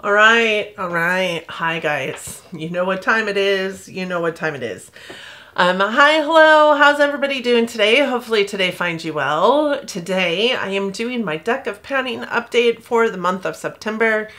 All right. Hi, guys. You know what time it is. Hi, hello. How's everybody doing today? Hopefully today finds you well. Today, I am doing my deck of panning update for the month of September.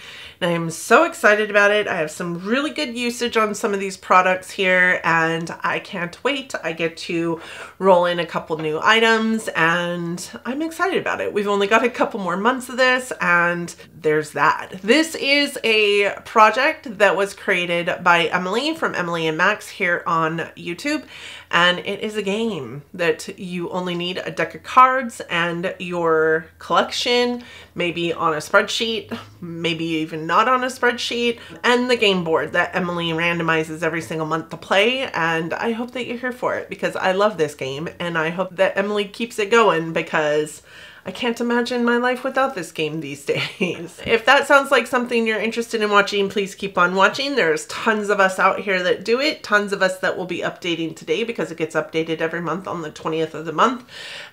And I am so excited about it. I have some really good usage on some of these products here, and I can't wait. I get to roll in a couple new items, and I'm excited about it. We've only got a couple more months of this, and there's that. This is a project that was created by Emily from Emily and Max here on YouTube, and it is a game that you only need a deck of cards and your collection, maybe on a spreadsheet, maybe even not on a spreadsheet, and the game board that Emily randomizes every single month to play. And I hope that you're here for it because I love this game, and I hope that Emily keeps it going because I can't imagine my life without this game these days. If that sounds like something you're interested in watching, please keep on watching. There's tons of us out here that do it. Tons of us that will be updating today because it gets updated every month on the 20th of the month.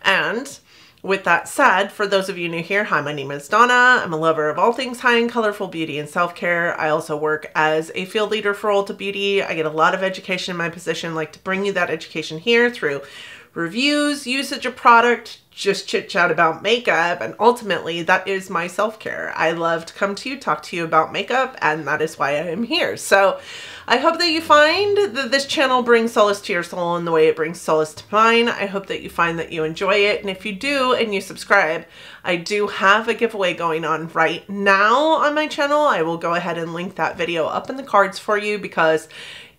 And with that said, for those of you new here, hi, my name is Donna. I'm a lover of all things high and colorful beauty and self-care. I also work as a field leader for Ulta Beauty. I get a lot of education in my position. I like to bring you that education here through reviews, usage of product, just chit chat about makeup, and ultimately that is my self-care. I love to come to you, talk to you about makeup, and that is why I am here. So I hope that you find that this channel brings solace to your soul in the way it brings solace to mine. I hope that you find that you enjoy it, and if you do and you subscribe, I do have a giveaway going on right now on my channel. I will go ahead and link that video up in the cards for you because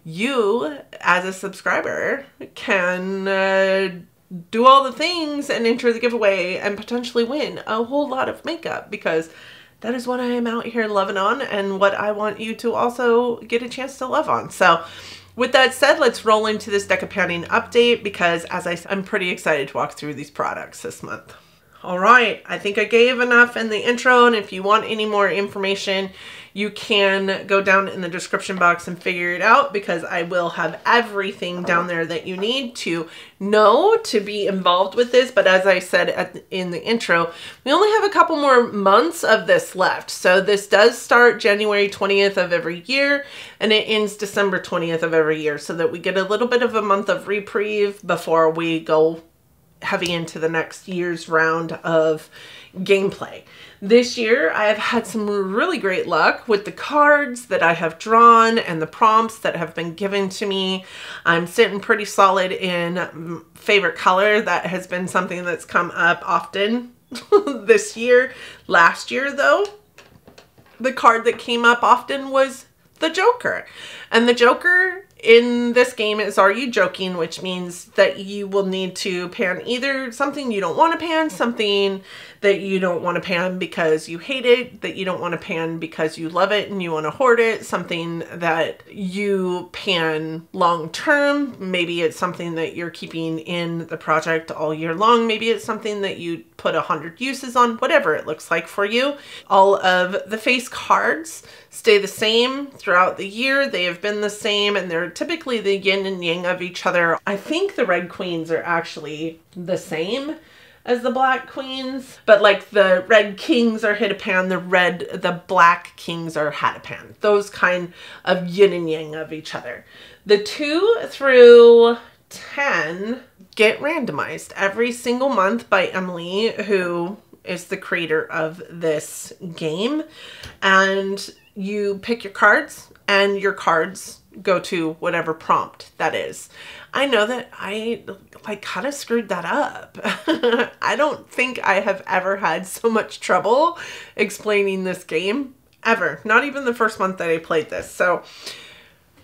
you, as a subscriber, can do all the things and enter the giveaway and potentially win a whole lot of makeup, because that is what I am out here loving on and what I want you to also get a chance to love on. So with that said, let's roll into this deck of panning update because, as I said, I'm pretty excited to walk through these products this month. All right, I think I gave enough in the intro, and if you want any more information, you can go down in the description box and figure it out because I will have everything down there that you need to know to be involved with this. But as I said in the intro, we only have a couple more months of this left. So this does start January 20th of every year, and it ends December 20th of every year, so that we get a little bit of a month of reprieve before we go heavy into the next year's round of gameplay. This year, I have had some really great luck with the cards that I have drawn and the prompts that have been given to me. I'm sitting pretty solid in favorite color. That has been something that's come up often this year. Last year, though, the card that came up often was the Joker. And the Joker in this game is Are You Joking? Which means that you will need to pan either something you don't want to pan, something that you don't want to pan because you hate it, that you don't want to pan because you love it and you want to hoard it, something that you pan long term. Maybe it's something that you're keeping in the project all year long. Maybe it's something that you put 100 uses on, whatever it looks like for you. All of the face cards stay the same throughout the year. They have been the same, and they're typically the yin and yang of each other. I think the red queens are actually the same as the black queens, but like the red kings are hit-a-pan, the black kings are hat-a-pan. Those kind of yin and yang of each other. The 2 through 10 get randomized every single month by Emily, who is the creator of this game, and you pick your cards and your cards go to whatever prompt that is. I know that I kind of screwed that up. I don't think I have ever had so much trouble explaining this game ever. Not even the first month that I played this. So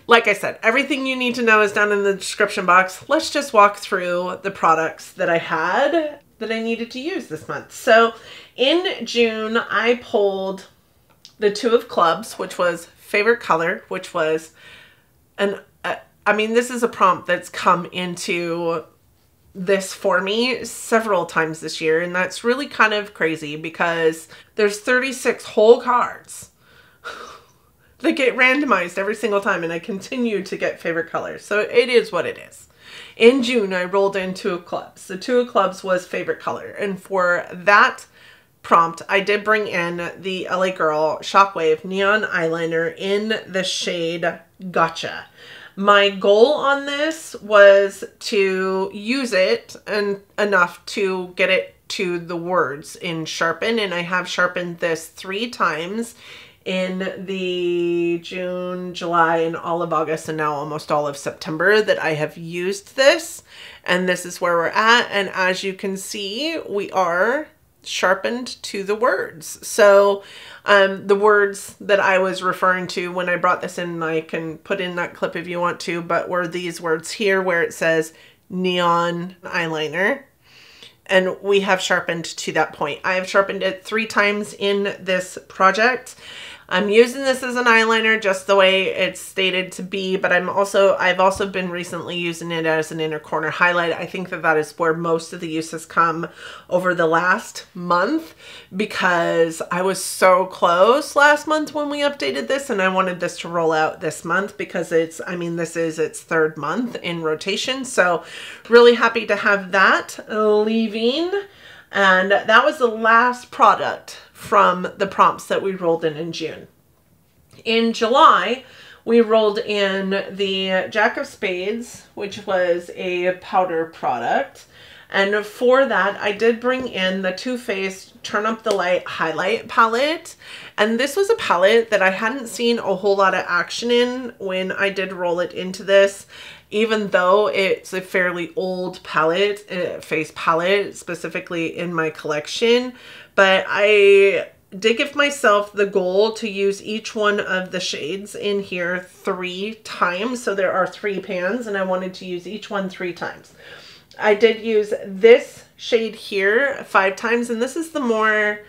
like I said, everything you need to know is down in the description box. Let's just walk through the products that I had that I needed to use this month. So in June, I pulled the 2 of clubs, which was favorite color, which was I mean, this is a prompt that's come into this for me several times this year, and that's really kind of crazy because there's 36 whole cards that get randomized every single time, and I continue to get favorite colors. So it is what it is. In June, I rolled in 2 of clubs. The 2 of clubs was favorite color, and for that prompt, I did bring in the LA Girl Shockwave Neon Eyeliner in the shade Gotcha. My goal on this was to use it enough to get it to the words in Sharpen, and I have sharpened this 3 times in the June, July, and all of August, and now almost all of September that I have used this. And this is where we're at. And as you can see, we are sharpened to the words. So the words that I was referring to when I brought this in, I can put in that clip if you want to, but were these words here where it says neon eyeliner. And we have sharpened to that point. I have sharpened it 3 times in this project. I'm using this as an eyeliner just the way it's stated to be, but I've also been recently using it as an inner corner highlight. I think that that is where most of the use has come over the last month, because I was so close last month when we updated this, and I wanted this to roll out this month because this is its 3rd month in rotation. So really happy to have that leaving. And that was the last product from the prompts that we rolled in June. In July, we rolled in the Jack of Spades, which was a powder product. And for that, I did bring in the Too Faced Turn Up the Light Highlight Palette. And this was a palette that I hadn't seen a whole lot of action in when I did roll it into this, even though it's a fairly old palette, face palette, specifically in my collection. But I did give myself the goal to use each one of the shades in here 3 times. So there are 3 pans, and I wanted to use each one 3 times. I did use this shade here 5 times, and this is the more,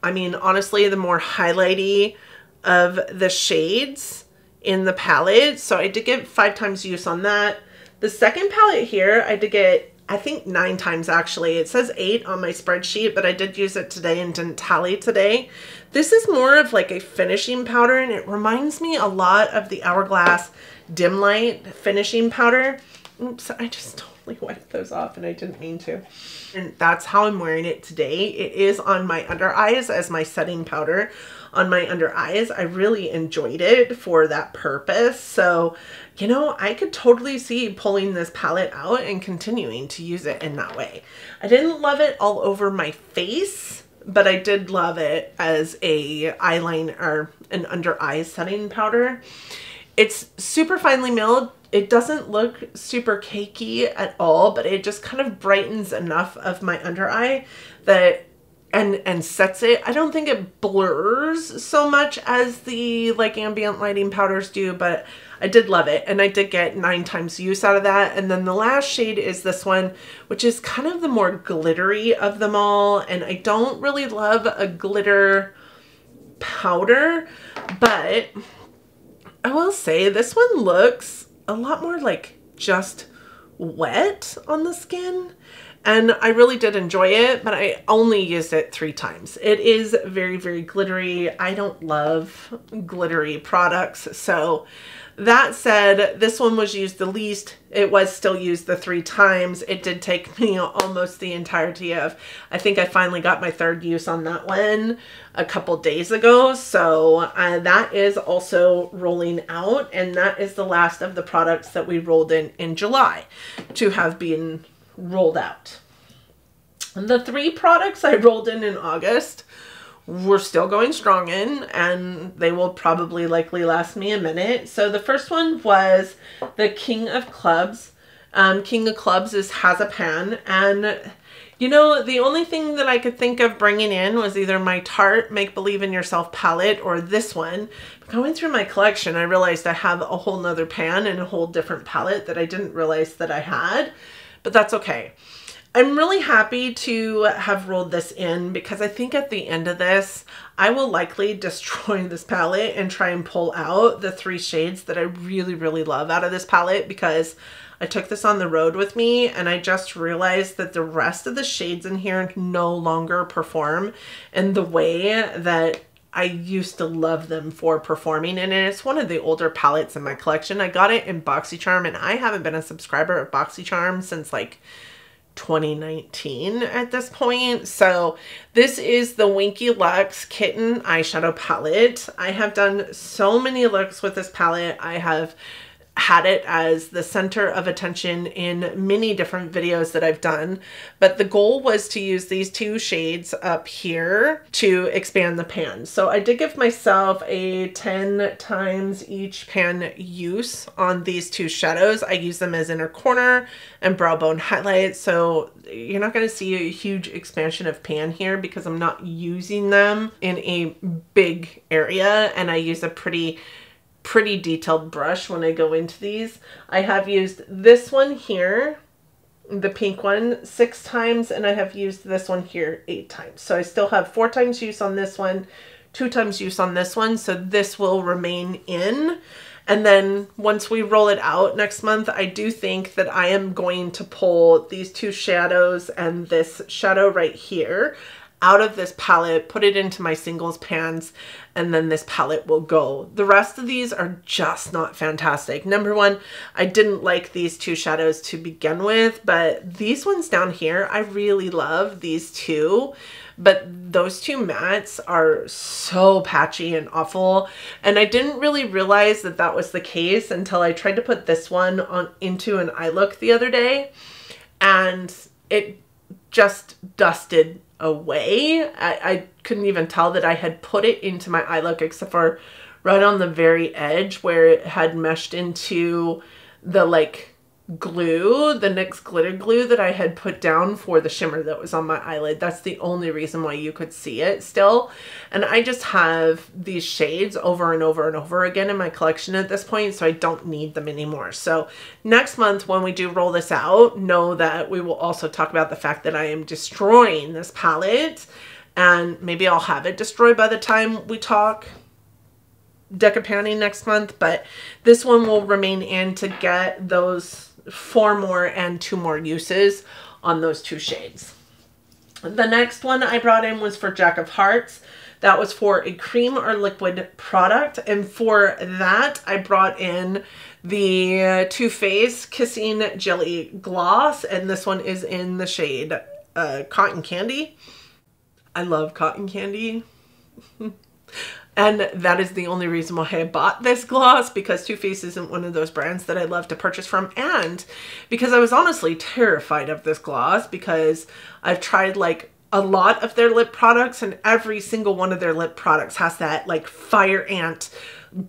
honestly, the more highlighty of the shades in the palette. So I did get 5 times use on that. The second palette here, I did get, I think 9 times actually. It says 8 on my spreadsheet, but I did use it today and didn't tally today. This is more of like a finishing powder, and it reminds me a lot of the Hourglass Dim Light finishing powder. Oops, I just totally wiped those off and I didn't mean to. And that's how I'm wearing it today. It is on my under eyes as my setting powder on my under eyes. I really enjoyed it for that purpose. So, you know, I could totally see pulling this palette out and continuing to use it in that way. I didn't love it all over my face, but I did love it as a eyeliner or an under eye setting powder. It's super finely milled. It doesn't look super cakey at all, but it just kind of brightens enough of my under eye that and sets it. I don't think it blurs so much as the like ambient lighting powders do, but I did love it, and I did get 9 times use out of that. And then the last shade is this one, which is kind of the more glittery of them all, and I don't really love a glitter powder, but I will say this one looks a lot more like just wet on the skin, and I really did enjoy it, but I only used it 3 times. It is very, very glittery. I don't love glittery products. So that said, this one was used the least. It was still used the 3 times. It did take me almost the entirety of, I think I finally got my 3rd use on that one a couple days ago. So that is also rolling out, and that is the last of the products that we rolled in July to have been rolled out. And the 3 products I rolled in August, we're still going strong in, and they will probably likely last me a minute. So the first one was the King of Clubs. King of Clubs has a pan, and you know, the only thing that I could think of bringing in was either my Tarte Make Believe in Yourself palette or this one. But going through my collection, I realized I have a whole nother pan and a whole different palette that I didn't realize that I had, but that's okay. I'm really happy to have rolled this in because I think at the end of this, I will likely destroy this palette and try and pull out the 3 shades that I really, really love out of this palette, because I took this on the road with me and I just realized that the rest of the shades in here no longer perform in the way that I used to love them for performing. And it's one of the older palettes in my collection. I got it in BoxyCharm, and I haven't been a subscriber of BoxyCharm since like 2019 at this point. So this is the Winky Lux Kitten eyeshadow palette. I have done so many looks with this palette. I have had it as the center of attention in many different videos that I've done, but the goal was to use these two shades up here to expand the pan. So I did give myself a 10 times each pan use on these two shadows. I use them as inner corner and brow bone highlight, so you're not going to see a huge expansion of pan here because I'm not using them in a big area, and I use a pretty detailed brush when I go into these. I have used this one here, the pink one, 6 times, and I have used this one here 8 times. So I still have 4 times use on this one, 2 times use on this one, so this will remain in. And then once we roll it out next month, I do think that I am going to pull these 2 shadows and this shadow right here out of this palette, put it into my singles pans, and then this palette will go. The rest of these are just not fantastic. Number one, I didn't like these 2 shadows to begin with, but these ones down here, I really love these 2. But those 2 mattes are so patchy and awful. And I didn't really realize that that was the case until I tried to put this one on into an eye look the other day, and it just dusted away. I couldn't even tell that I had put it into my eye look except for right on the very edge where it had meshed into the like glue, the NYX glitter glue that I had put down for the shimmer that was on my eyelid. That's the only reason why you could see it still. And I just have these shades over and over and over again in my collection at this point, so I don't need them anymore. So next month when we do roll this out, know that we will also talk about the fact that I am destroying this palette, and maybe I'll have it destroyed by the time we talk deck of panning next month, but this one will remain in to get those 4 more and 2 more uses on those 2 shades. The next one I brought in was for Jack of Hearts. That was for a cream or liquid product, and for that I brought in the Too Faced Kissing Jelly Gloss, and this one is in the shade Cotton Candy. I love cotton candy. And that is the only reason why I bought this gloss, because Too Faced isn't one of those brands that I love to purchase from, and because I was honestly terrified of this gloss because I've tried like a lot of their lip products, and every single one of their lip products has that like fire ant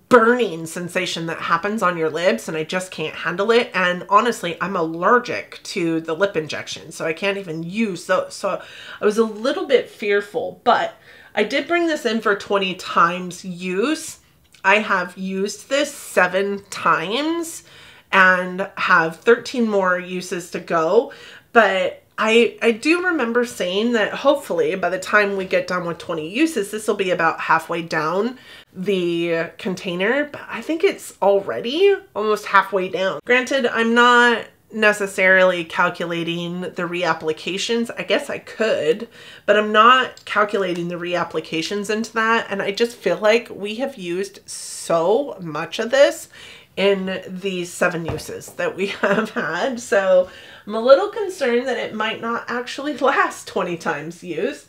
burning sensation that happens on your lips, and I just can't handle it. And honestly, I'm allergic to the lip injection, so I can't even use those. So I was a little bit fearful, but I did bring this in for 20 times use. I have used this 7 times and have 13 more uses to go. But I do remember saying that hopefully by the time we get done with 20 uses, this will be about halfway down the container. But I think it's already almost halfway down. Granted, I'm not necessarily calculating the reapplications. I guess I could, but I'm not calculating the reapplications into that. And I just feel like we have used so much of this in these 7 uses that we have had. So I'm a little concerned that it might not actually last 20 times use.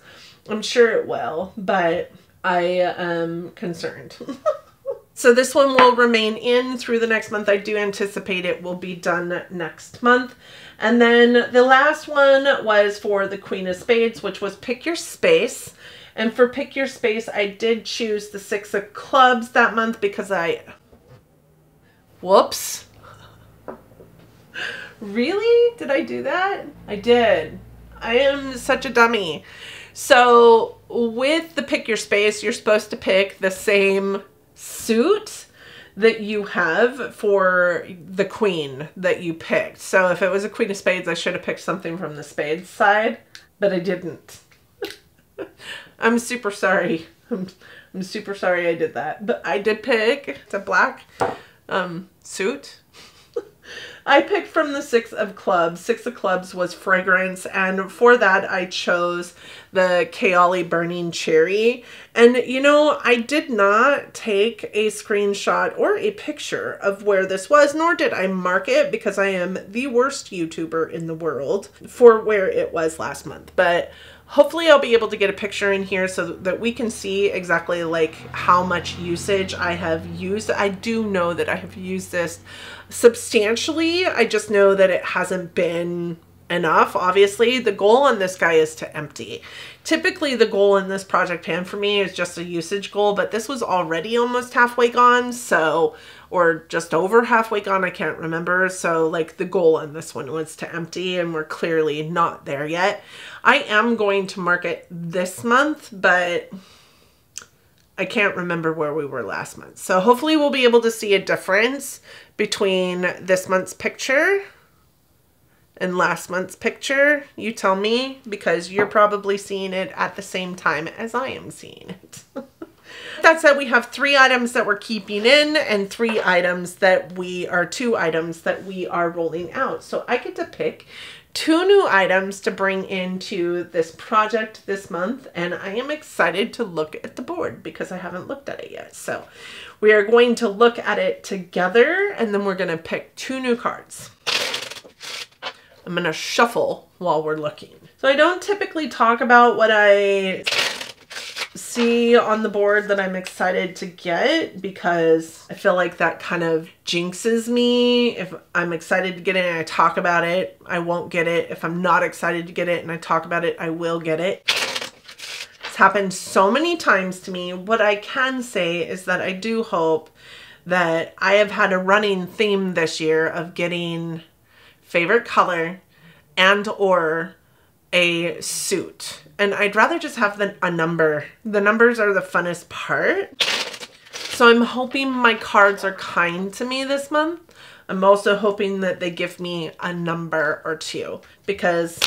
I'm sure it will, but I am concerned. So this one will remain in through the next month. I do anticipate it will be done next month. And then the last one was for the Queen of Spades, which was Pick Your Space. And for Pick Your Space, I did choose the 6 of Clubs that month because whoops. Really? Did I do that? I did. I am such a dummy. So with the Pick Your Space, you're supposed to pick the same suit that you have for the queen that you picked. So if it was a Queen of Spades, I should have picked something from the Spades side, but I didn't. I'm super sorry. I'm super sorry I did that, but I did pick the black suit. I picked from the Six of Clubs. Six of Clubs was fragrance, and for that I chose the Kayali Burning Cherry. And you know, I did not take a screenshot or a picture of where this was, nor did I mark it because I am the worst YouTuber in the world for where it was last month. But hopefully I'll be able to get a picture in here so that we can see exactly like how much usage I have used. I do know that I have used this substantially. I just know that it hasn't been enough. Obviously, the goal on this guy is to empty. Typically, the goal in this project pan for me is just a usage goal, but this was already almost halfway gone, so, or just over halfway gone, I can't remember. So like the goal on this one was to empty, and we're clearly not there yet. I am going to mark it this month, but I can't remember where we were last month. So hopefully we'll be able to see a difference between this month's picture and last month's picture. You tell me, because you're probably seeing it at the same time as I am seeing it. That said, we have 3 items that we're keeping in and 2 items that we are rolling out. So I get to pick 2 new items to bring into this project this month, and I am excited to look at the board because I haven't looked at it yet. So we are going to look at it together, and then we're going to pick 2 new cards. I'm going to shuffle while we're looking. So I don't typically talk about what I see on the board that I'm excited to get, because I feel like that kind of jinxes me. If I'm excited to get it and I talk about it, I won't get it. If I'm not excited to get it and I talk about it, I will get it. It's happened so many times to me. What I can say is that I do hope that I have had a running theme this year of getting favorite color and or a suit. And I'd rather just have a number. The numbers are the funnest part. So I'm hoping my cards are kind to me this month. I'm also hoping that they give me a number or 2, because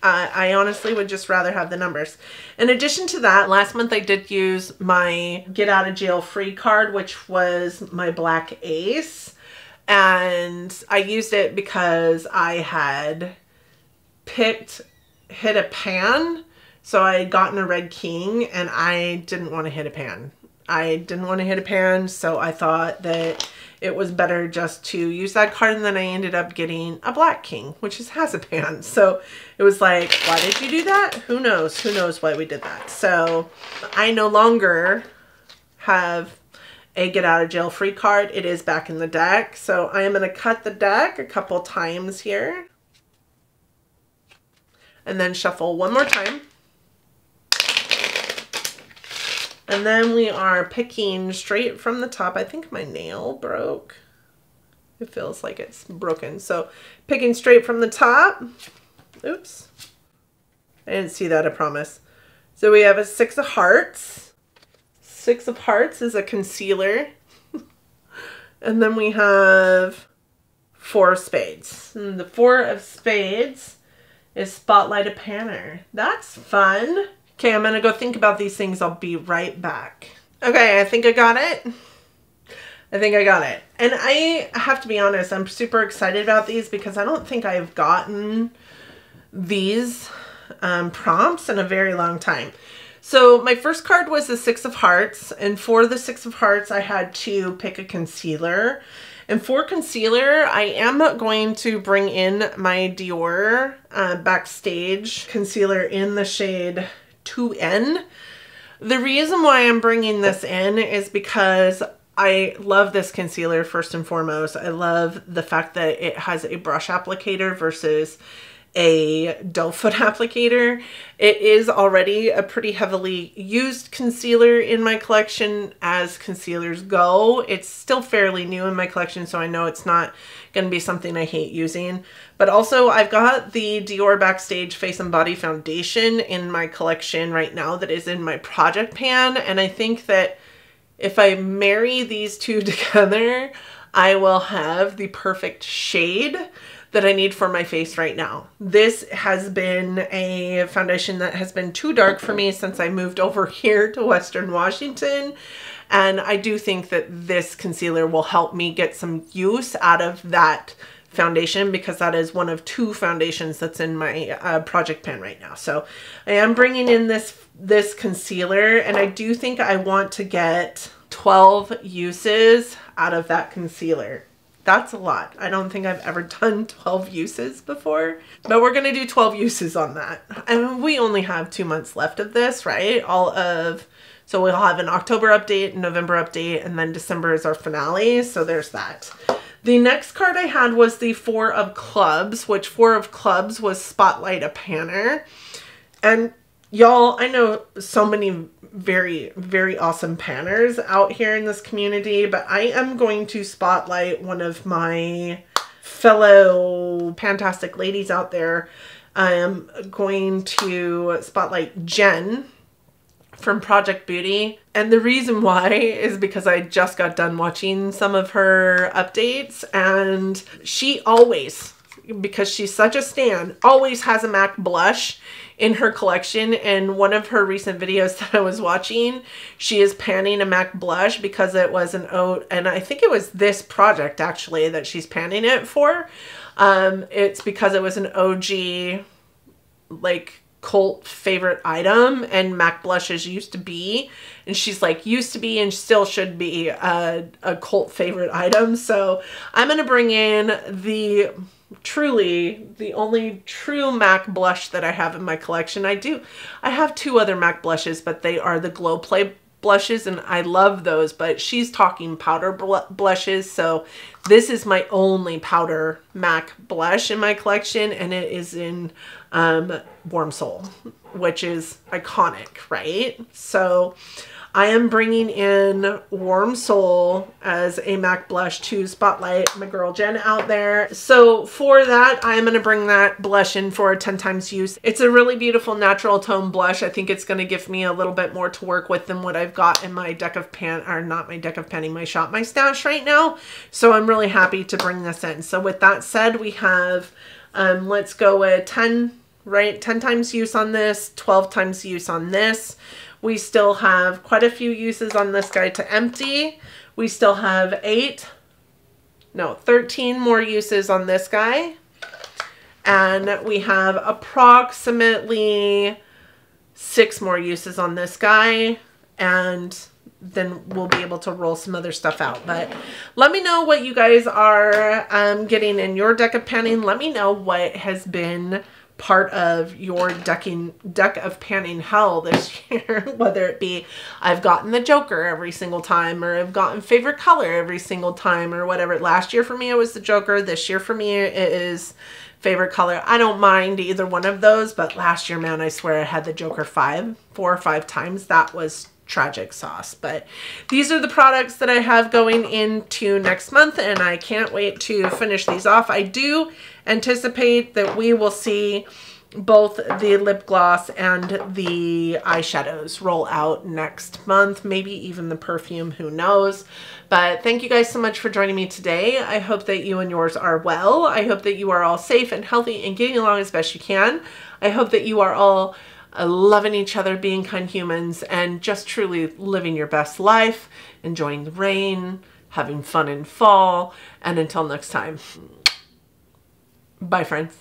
I honestly would just rather have the numbers. In addition to that, last month I did use my get out of jail free card, which was my black ace. And I used it because I had hit a pan. So I had gotten a red king and I didn't want to hit a pan. So I thought that it was better just to use that card, and then I ended up getting a black king, which has a pan. So it was like, why did you do that? Who knows? Who knows why we did that? So I no longer have a get out of jail free card. It is back in the deck. So I am going to cut the deck a couple times here and then shuffle one more time. And then we are picking straight from the top. I think my nail broke. It feels like it's broken. So picking straight from the top. Oops. I didn't see that, I promise. So we have a 6 of hearts. 6 of hearts is a concealer. And then we have 4 of spades. And the 4 of spades is Spotlight a Panner. That's fun. Okay, I'm going to go think about these things. I'll be right back. Okay, I think I got it. And I have to be honest, I'm super excited about these because I don't think I've gotten these prompts in a very long time. So my first card was the 6 of hearts. And for the 6 of hearts, I had to pick a concealer. And for concealer, I am going to bring in my Dior Backstage concealer in the shade 2N. The reason why I'm bringing this in is because I love this concealer first and foremost. I love the fact that it has a brush applicator versus a doe foot applicator. It is already a pretty heavily used concealer in my collection as concealers go. It's still fairly new in my collection, so I know it's not going to be something I hate using. But also I've got the Dior Backstage Face and Body Foundation in my collection right now that is in my project pan, and I think that if I marry these two together, I will have the perfect shade that I need for my face right now. This has been a foundation that has been too dark for me since I moved over here to Western Washington. And I do think that this concealer will help me get some use out of that foundation, because that is one of 2 foundations that's in my project pan right now. So I am bringing in this concealer, and I do think I want to get 12 uses out of that concealer. That's a lot. I don't think I've ever done 12 uses before, but we're going to do 12 uses on that. And we only have 2 months left of this, right? So we'll have an October update, November update, and then December is our finale. So there's that. The next card I had was the 4 of Clubs, which 4 of Clubs was Spotlight a Panner. And y'all, I know so many very, very awesome panners out here in this community, but I am going to spotlight one of my fellow fantastic ladies out there. I am going to spotlight Jen from Project Beauty. And the reason why is because I just got done watching some of her updates, and she always, because she's such a stan, always has a MAC blush in her collection. And one of her recent videos that I was watching, she is panning a MAC blush because it was an ode, and I think it was this project actually that she's panning it for. It's because it was an OG, like, cult favorite item, and MAC blushes used to be, and she's like, used to be and still should be a cult favorite item. So I'm gonna bring in the only true MAC blush that I have in my collection. I have 2 other MAC blushes, but they are the Glow Play blushes, and I love those, but she's talking powder blushes. So this is my only powder MAC blush in my collection, and it is in Warm Soul, which is iconic, right? So I am bringing in Warm Soul as a MAC blush to spotlight my girl Jen out there. So for that, I'm going to bring that blush in for a 10 times use. It's a really beautiful natural tone blush. I think it's going to give me a little bit more to work with than what I've got in my deck of my Shop My Stash right now. So I'm really happy to bring this in. So with that said, we have, let's go with 10, right? 10 times use on this, 12 times use on this. We still have quite a few uses on this guy to empty. We still have 13 more uses on this guy. And we have approximately 6 more uses on this guy. And then we'll be able to roll some other stuff out. But let me know what you guys are getting in your deck of panning. Let me know what has been part of your deck of panning hell this year, whether it be I've gotten the Joker every single time, or I've gotten favorite color every single time, or whatever. Last year for me it was the Joker. This year for me it is favorite color. I don't mind either one of those, but last year, man, I swear I had the Joker 4 or 5 times. That was tragic sauce. But these are the products that I have going into next month, and I can't wait to finish these off. I do anticipate that we will see both the lip gloss and the eyeshadows roll out next month, maybe even the perfume, who knows. But thank you guys so much for joining me today. I hope that you and yours are well. I hope that you are all safe and healthy and getting along as best you can. I hope that you are all loving each other, being kind humans, and just truly living your best life, enjoying the rain, having fun in fall. And until next time, bye friends.